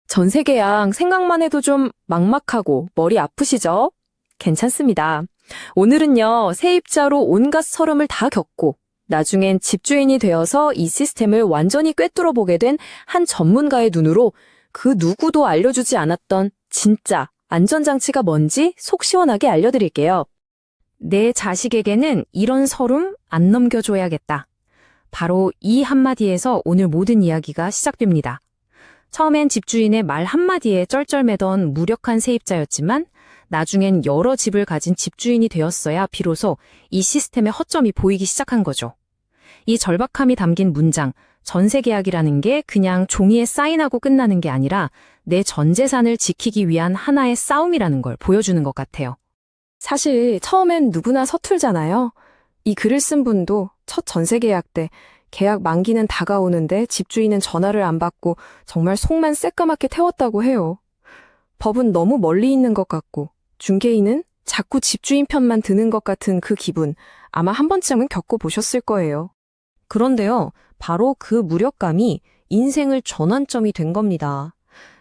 전세 계약 생각만 해도 좀 막막하고 머리 아프시죠? 괜찮습니다. 오늘은요, 세입자로 온갖 서름을 다 겪고 나중엔 집주인이 되어서 이 시스템을 완전히 꿰뚫어 보게 된 한 전문가의 눈으로 그 누구도 알려주지 않았던 진짜 안전장치가 뭔지 속 시원하게 알려드릴게요. 내 자식에게는 이런 서름 안 넘겨줘야겠다. 바로 이 한마디에서 오늘 모든 이야기가 시작됩니다. 처음엔 집주인의 말 한마디에 쩔쩔매던 무력한 세입자였지만 나중엔 여러 집을 가진 집주인이 되었어야 비로소 이 시스템의 허점이 보이기 시작한 거죠. 이 절박함이 담긴 문장, 전세계약이라는 게 그냥 종이에 사인하고 끝나는 게 아니라 내 전 재산을 지키기 위한 하나의 싸움이라는 걸 보여주는 것 같아요. 사실 처음엔 누구나 서툴잖아요. 이 글을 쓴 분도 첫 전세계약 때 계약 만기는 다가오는데 집주인은 전화를 안 받고 정말 속만 새까맣게 태웠다고 해요. 법은 너무 멀리 있는 것 같고 중개인은 자꾸 집주인 편만 드는 것 같은 그 기분 아마 한 번쯤은 겪어보셨을 거예요. 그런데요, 바로 그 무력감이 인생의 전환점이 된 겁니다.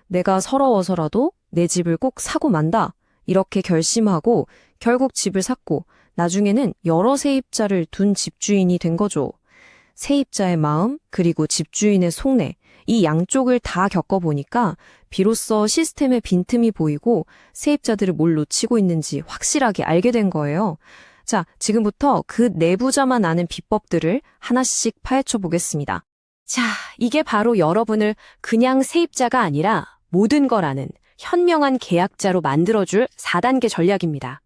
내가 서러워서라도 내 집을 꼭 사고 만다 이렇게 결심하고 결국 집을 샀고 나중에는 여러 세입자를 둔 집주인이 된 거죠. 세입자의 마음 그리고 집주인의 속내 이 양쪽을 다 겪어보니까 비로소 시스템의 빈틈이 보이고 세입자들을 뭘 놓치고 있는지 확실하게 알게 된 거예요. 자, 지금부터 그 내부자만 아는 비법들을 하나씩 파헤쳐 보겠습니다. 자, 이게 바로 여러분을 그냥 세입자가 아니라 모든 걸 아는 현명한 계약자로 만들어줄 4단계 전략입니다.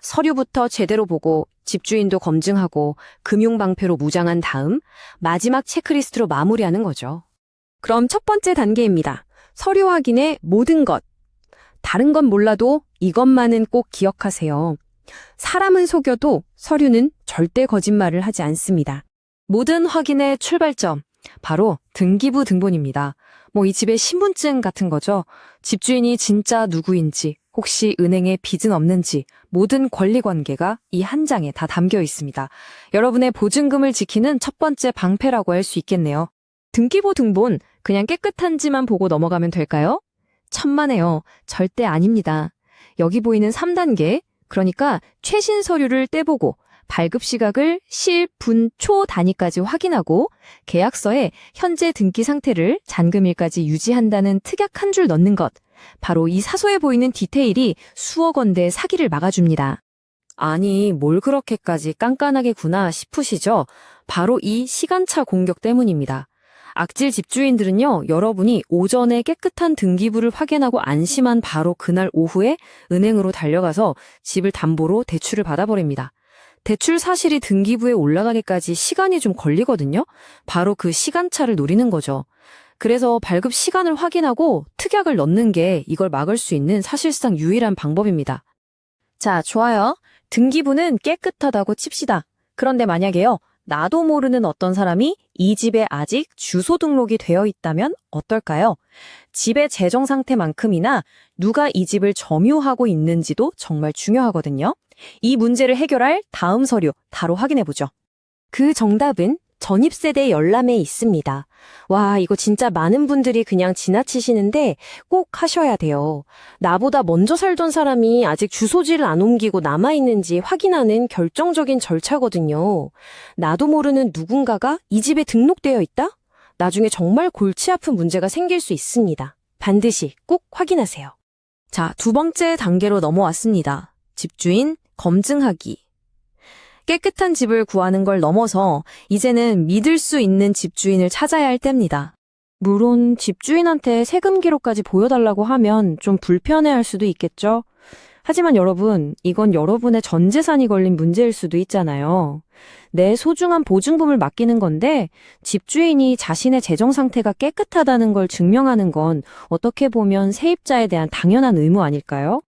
서류부터 제대로 보고 집주인도 검증하고 금융방패로 무장한 다음 마지막 체크리스트로 마무리하는 거죠. 그럼 첫 번째 단계입니다. 서류 확인의 모든 것. 다른 건 몰라도 이것만은 꼭 기억하세요. 사람은 속여도 서류는 절대 거짓말을 하지 않습니다. 모든 확인의 출발점, 바로 등기부 등본입니다. 이 집의 신분증 같은 거죠. 집주인이 진짜 누구인지, 혹시 은행에 빚은 없는지 모든 권리관계가 이 한 장에 다 담겨 있습니다. 여러분의 보증금을 지키는 첫 번째 방패라고 할 수 있겠네요. 등기부 등본 그냥 깨끗한지만 보고 넘어가면 될까요? 천만에요. 절대 아닙니다. 여기 보이는 3단계, 그러니까 최신 서류를 떼보고 발급 시각을 실, 분, 초 단위까지 확인하고 계약서에 현재 등기 상태를 잔금일까지 유지한다는 특약 한 줄 넣는 것. 바로 이 사소해 보이는 디테일이 수억 원대의 사기를 막아줍니다. 아니, 뭘 그렇게까지 깐깐하게구나 싶으시죠? 바로 이 시간차 공격 때문입니다. 악질 집주인들은요, 여러분이 오전에 깨끗한 등기부를 확인하고 안심한 바로 그날 오후에 은행으로 달려가서 집을 담보로 대출을 받아버립니다. 대출 사실이 등기부에 올라가기까지 시간이 좀 걸리거든요. 바로 그 시간차를 노리는 거죠. 그래서 발급 시간을 확인하고 특약을 넣는 게 이걸 막을 수 있는 사실상 유일한 방법입니다. 자, 좋아요. 등기부는 깨끗하다고 칩시다. 그런데 만약에요, 나도 모르는 어떤 사람이 이 집에 아직 주소 등록이 되어 있다면 어떨까요? 집의 재정 상태만큼이나 누가 이 집을 점유하고 있는지도 정말 중요하거든요. 이 문제를 해결할 다음 서류 바로 확인해보죠. 그 정답은 전입세대 열람에 있습니다. 와, 이거 진짜 많은 분들이 그냥 지나치시는데 꼭 하셔야 돼요. 나보다 먼저 살던 사람이 아직 주소지를 안 옮기고 남아있는지 확인하는 결정적인 절차거든요. 나도 모르는 누군가가 이 집에 등록되어 있다? 나중에 정말 골치 아픈 문제가 생길 수 있습니다. 반드시 꼭 확인하세요. 자, 두 번째 단계로 넘어왔습니다. 집주인 검증하기. 깨끗한 집을 구하는 걸 넘어서 이제는 믿을 수 있는 집주인을 찾아야 할 때입니다. 물론 집주인한테 세금 기록까지 보여달라고 하면 좀 불편해할 수도 있겠죠. 하지만 여러분, 이건 여러분의 전 재산이 걸린 문제일 수도 있잖아요. 내 소중한 보증금을 맡기는 건데 집주인이 자신의 재정 상태가 깨끗하다는 걸 증명하는 건 어떻게 보면 세입자에 대한 당연한 의무 아닐까요?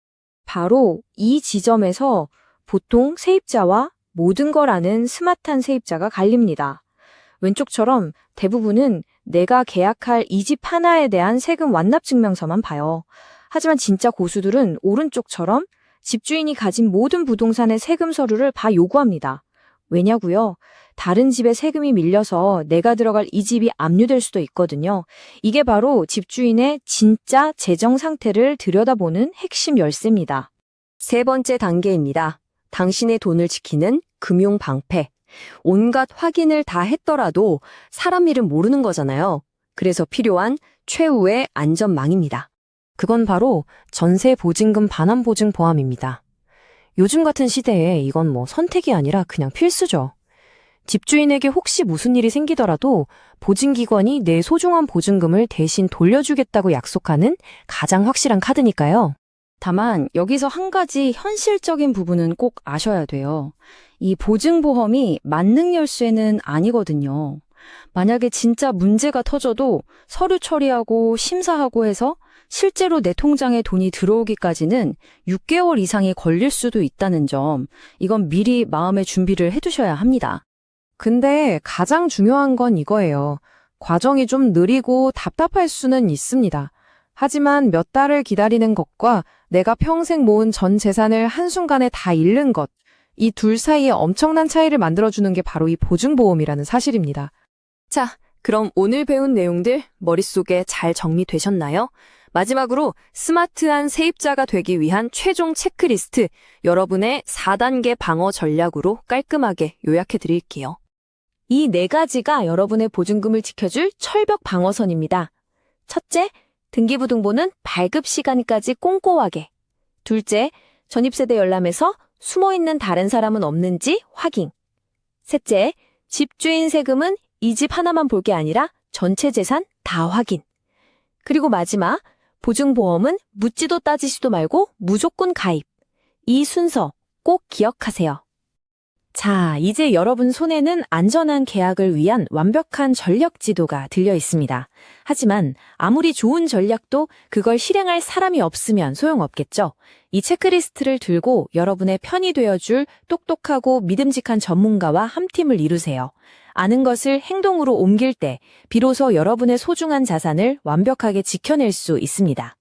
바로 이 지점에서 보통 세입자와 모든 걸 아는 스마트한 세입자가 갈립니다. 왼쪽처럼 대부분은 내가 계약할 이 집 하나에 대한 세금 완납 증명서만 봐요. 하지만 진짜 고수들은 오른쪽처럼 집주인이 가진 모든 부동산의 세금 서류를 다 요구합니다. 왜냐고요? 다른 집에 세금이 밀려서 내가 들어갈 이 집이 압류될 수도 있거든요. 이게 바로 집주인의 진짜 재정 상태를 들여다보는 핵심 열쇠입니다. 세 번째 단계입니다. 당신의 돈을 지키는 금융 방패. 온갖 확인을 다 했더라도 사람 일은 모르는 거잖아요. 그래서 필요한 최후의 안전망입니다. 그건 바로 전세 보증금 반환 보증 보험입니다. 요즘 같은 시대에 이건 선택이 아니라 그냥 필수죠. 집주인에게 혹시 무슨 일이 생기더라도 보증기관이 내 소중한 보증금을 대신 돌려주겠다고 약속하는 가장 확실한 카드니까요. 다만 여기서 한 가지 현실적인 부분은 꼭 아셔야 돼요. 이 보증보험이 만능 열쇠는 아니거든요. 만약에 진짜 문제가 터져도 서류 처리하고 심사하고 해서 실제로 내 통장에 돈이 들어오기까지는 6개월 이상이 걸릴 수도 있다는 점, 이건 미리 마음의 준비를 해두셔야 합니다. 근데 가장 중요한 건 이거예요. 과정이 좀 느리고 답답할 수는 있습니다. 하지만 몇 달을 기다리는 것과 내가 평생 모은 전 재산을 한순간에 다 잃는 것, 이 둘 사이에 엄청난 차이를 만들어주는 게 바로 이 보증보험이라는 사실입니다. 자, 그럼 오늘 배운 내용들 머릿속에 잘 정리되셨나요? 마지막으로 스마트한 세입자가 되기 위한 최종 체크리스트, 여러분의 4단계 방어 전략으로 깔끔하게 요약해 드릴게요. 이 네 가지가 여러분의 보증금을 지켜줄 철벽 방어선입니다. 첫째, 등기부등본은 발급 시간까지 꼼꼼하게. 둘째, 전입세대 열람에서 숨어있는 다른 사람은 없는지 확인. 셋째, 집주인 세금은 이 집 하나만 볼 게 아니라 전체 재산 다 확인. 그리고 마지막, 보증보험은 묻지도 따지지도 말고 무조건 가입. 이 순서 꼭 기억하세요. 자, 이제 여러분 손에는 안전한 계약을 위한 완벽한 전략 지도가 들려 있습니다. 하지만 아무리 좋은 전략도 그걸 실행할 사람이 없으면 소용없겠죠. 이 체크리스트를 들고 여러분의 편이 되어줄 똑똑하고 믿음직한 전문가와 한 팀을 이루세요. 아는 것을 행동으로 옮길 때 비로소 여러분의 소중한 자산을 완벽하게 지켜낼 수 있습니다.